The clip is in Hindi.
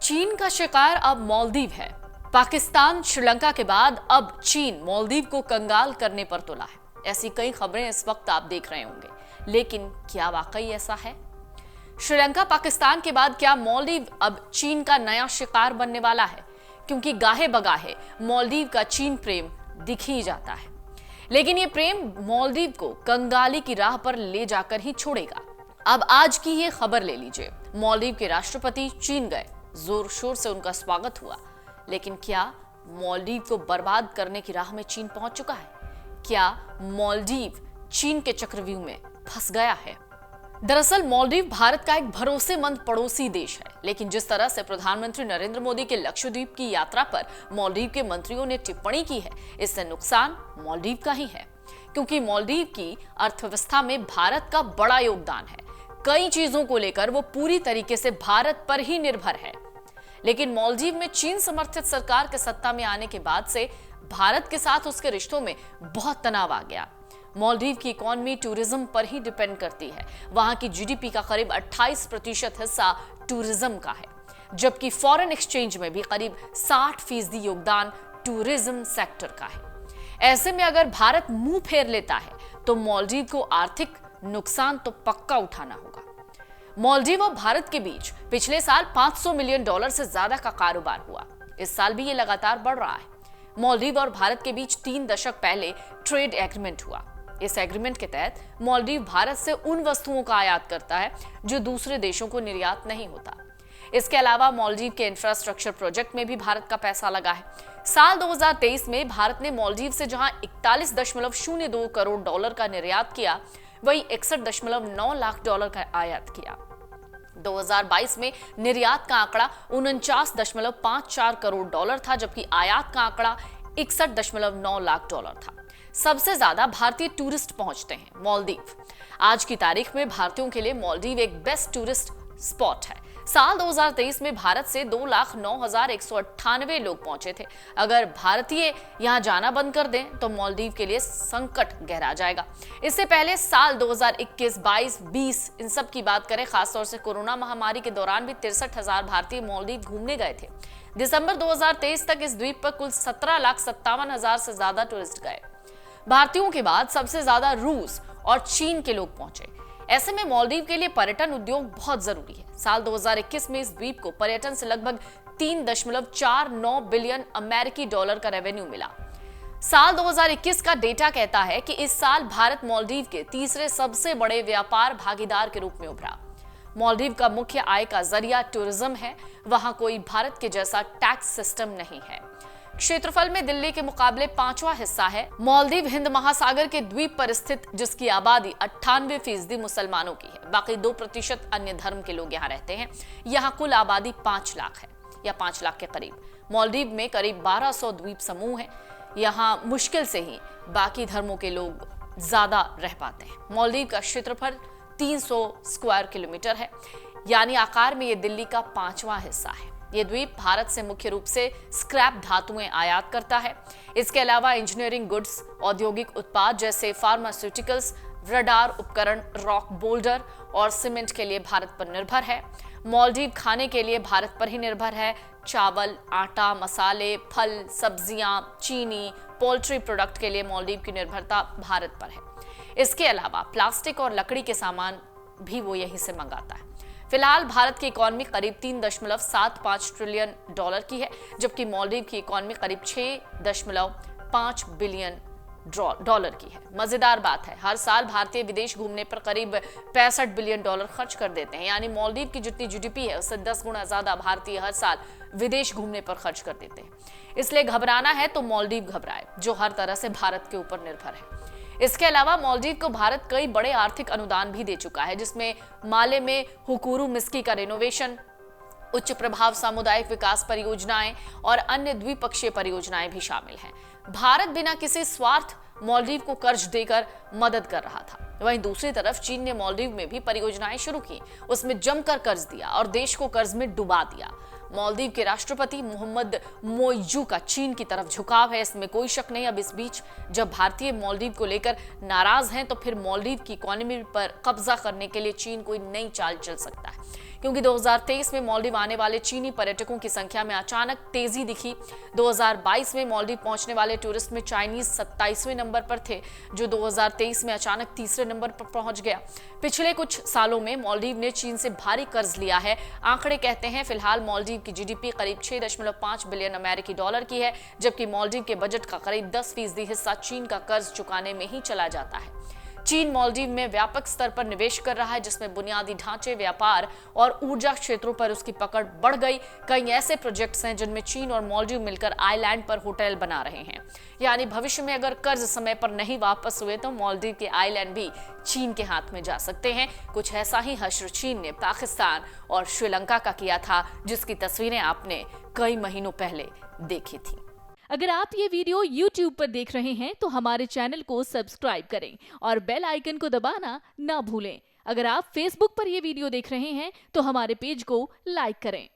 चीन का शिकार अब मालदीव है। पाकिस्तान श्रीलंका के बाद अब चीन मालदीव को कंगाल करने पर तुला है। ऐसी कई खबरें इस वक्त आप देख रहे होंगे, लेकिन क्या वाकई ऐसा है? श्रीलंका पाकिस्तान के बाद क्या मालदीव अब चीन का नया शिकार बनने वाला है? क्योंकि गाहे बगाहे मालदीव का चीन प्रेम दिख ही जाता है, लेकिन ये प्रेम मालदीव को कंगाली की राह पर ले जाकर ही छोड़ेगा। अब आज की ये खबर ले लीजिए। मालदीव के राष्ट्रपति चीन गए, जोर शोर से उनका स्वागत हुआ, लेकिन क्या मालदीव को बर्बाद करने की राह में चीन पहुंच चुका है? क्या मालदीव चीन के चक्रव्यूह में फंस गया है? दरअसल मालदीव भारत का एक भरोसेमंद पड़ोसी देश है, लेकिन जिस तरह से प्रधानमंत्री नरेंद्र मोदी के लक्षद्वीप की यात्रा पर मालदीव के मंत्रियों ने टिप्पणी की है, इससे नुकसान मालदीव का ही है, क्योंकि मालदीव की अर्थव्यवस्था में भारत का बड़ा योगदान है। कई चीजों को लेकर वो पूरी तरीके से भारत पर ही निर्भर है। लेकिन मालदीव में चीन समर्थित सरकार के सत्ता में आने के बाद से भारत के साथ उसके रिश्तों में बहुत तनाव आ गया। मालदीव की इकोनॉमी टूरिज्म पर ही डिपेंड करती है। वहां की जीडीपी का करीब 28% हिस्सा टूरिज्म का है, जबकि फॉरेन एक्सचेंज में भी करीब 60% योगदान टूरिज्म सेक्टर का है। ऐसे में अगर भारत मुंह फेर लेता है तो मालदीव को आर्थिक नुकसान तो पक्का उठाना होगा। मालदीव और भारत के बीच पिछले साल $500 मिलियन से ज्यादा का कारोबार हुआ। इस साल भी ये लगातार बढ़ रहा है। मालदीव और भारत के बीच 3 दशक पहले ट्रेड एग्रीमेंट हुआ। इस एग्रीमेंट के तहत मालदीव भारत से उन वस्तुओं का आयात करता है जो दूसरे देशों को निर्यात नहीं होता। इसके अलावा मालदीव के इंफ्रास्ट्रक्चर प्रोजेक्ट में भी भारत का पैसा लगा है। साल 2023 में भारत ने मालदीव से जहां $41.02 करोड़ का निर्यात किया, वही $61.9 लाख का आयात किया। 2022 में निर्यात का आंकड़ा $49.54 करोड़ था, जबकि आयात का आंकड़ा $61.9 लाख था। सबसे ज्यादा भारतीय टूरिस्ट पहुंचते हैं मालदीव। आज की तारीख में भारतीयों के लिए मालदीव एक बेस्ट टूरिस्ट स्पॉट है। साल 2023 में भारत से 2,09,198 लोग पहुंचे थे। अगर भारतीय यहां जाना बंद कर दें तो मालदीव के लिए संकट गहरा जाएगा। इससे पहले साल 2021, 22, 20 इन सब की बात करें, खासतौर से कोरोना महामारी के दौरान भी 63,000 भारतीय मालदीव घूमने गए थे। दिसंबर 2023 तक इस द्वीप पर कुल 17,57,000 से ज्यादा टूरिस्ट गए। भारतीयों के बाद सबसे ज्यादा रूस और चीन के लोग पहुंचे। ऐसे में मालदीव के लिए पर्यटन उद्योग बहुत जरूरी है। साल 2021 में इस द्वीप को पर्यटन से लगभग $3.49 बिलियन अमेरिकी डॉलर का रेवेन्यू मिला। साल 2021 का डेटा कहता है कि इस साल भारत मालदीव के तीसरे सबसे बड़े व्यापार भागीदार के रूप में उभरा। मालदीव का मुख्य आय का जरिया टूरिज्म है। वहां कोई भारत के जैसा टैक्स सिस्टम नहीं है। क्षेत्रफल में दिल्ली के मुकाबले 5वां हिस्सा है। मालदीव हिंद महासागर के द्वीप पर स्थित, जिसकी आबादी 98% मुसलमानों की है। बाकी 2% अन्य धर्म के लोग यहाँ रहते हैं। यहाँ कुल आबादी 5 लाख है, या 5 लाख के करीब। मालदीव में करीब 1200 द्वीप समूह हैं। यहाँ मुश्किल से ही बाकी धर्मों के लोग ज्यादा रह पाते हैं। मालदीव का क्षेत्रफल 300 स्क्वायर किलोमीटर है, यानी आकार में ये दिल्ली का 5वां हिस्सा है। ये द्वीप भारत से मुख्य रूप से स्क्रैप धातुएं आयात करता है। इसके अलावा इंजीनियरिंग गुड्स, औद्योगिक उत्पाद जैसे फार्मास्यूटिकल्स, रडार उपकरण, रॉक बोल्डर और सीमेंट के लिए भारत पर निर्भर है। मालदीव खाने के लिए भारत पर ही निर्भर है। चावल, आटा, मसाले, फल, सब्जियां, चीनी, पोल्ट्री प्रोडक्ट के लिए मालदीव की निर्भरता भारत पर है। इसके अलावा प्लास्टिक और लकड़ी के सामान भी वो यहीं से मंगाता है। फिलहाल भारत की इकोनॉमी करीब $3.75 ट्रिलियन की है, जबकि मालदीव की इकोनॉमी करीब $6.5 बिलियन की है। मजेदार बात है, हर साल भारतीय विदेश घूमने पर करीब $65 बिलियन खर्च कर देते हैं। यानी मालदीव की जितनी जीडीपी है उससे 10 गुना ज्यादा भारतीय हर साल विदेश घूमने पर खर्च कर देते हैं। इसलिए घबराना है तो मालदीव घबराए, जो हर तरह से भारत के ऊपर निर्भर है। इसके अलावा मालदीव को भारत कई बड़े आर्थिक अनुदान भी दे चुका है, जिसमें माले में हुकुरू मिस्की का रेनोवेशन, उच्च प्रभाव सामुदायिक विकास परियोजनाएं और अन्य द्विपक्षीय परियोजनाएं भी शामिल हैं। भारत बिना किसी स्वार्थ मालदीव को कर्ज देकर मदद कर रहा था। वहीं दूसरी तरफ चीन ने मालदीव में भी परियोजनाएं शुरू की, उसमें जमकर कर्ज दिया और देश को कर्ज में डुबा दिया। मालदीव के राष्ट्रपति मोहम्मद मोइजू का चीन की तरफ झुकाव है, इसमें कोई शक नहीं। अब इस बीच जब भारतीय मालदीव को लेकर नाराज हैं, तो फिर मालदीव की इकोनॉमी पर कब्जा करने के लिए चीन कोई नई चाल चल सकता है, क्योंकि 2023 में मालदीव आने वाले चीनी पर्यटकों की संख्या में अचानक तेजी दिखी। 2022 में मालदीव पहुंचने वाले टूरिस्ट में चाइनीज 27वें नंबर पर थे, जो 2023 में अचानक तीसरे नंबर पर पहुंच गया। पिछले कुछ सालों में मालदीव ने चीन से भारी कर्ज लिया है। आंकड़े कहते हैं फिलहाल मालदीव की जीडीपी करीब 6.5 बिलियन अमेरिकी डॉलर की है, जबकि मालदीव के बजट का करीब 10% हिस्सा चीन का कर्ज चुकाने में ही चला जाता है। चीन मालदीव में व्यापक स्तर पर निवेश कर रहा है, जिसमें बुनियादी ढांचे, व्यापार और ऊर्जा क्षेत्रों पर उसकी पकड़ बढ़ गई। कई ऐसे प्रोजेक्ट्स हैं जिनमें चीन और मालदीव मिलकर आइलैंड पर होटल बना रहे हैं। यानी भविष्य में अगर कर्ज समय पर नहीं वापस हुए तो मालदीव के आइलैंड भी चीन के हाथ में जा सकते हैं। कुछ ऐसा ही हश्र चीन ने पाकिस्तान और श्रीलंका का किया था, जिसकी तस्वीरें आपने कई महीनों पहले देखी थी। अगर आप ये वीडियो YouTube पर देख रहे हैं तो हमारे चैनल को सब्सक्राइब करें और बेल आइकन को दबाना ना भूलें। अगर आप Facebook पर ये वीडियो देख रहे हैं तो हमारे पेज को लाइक करें।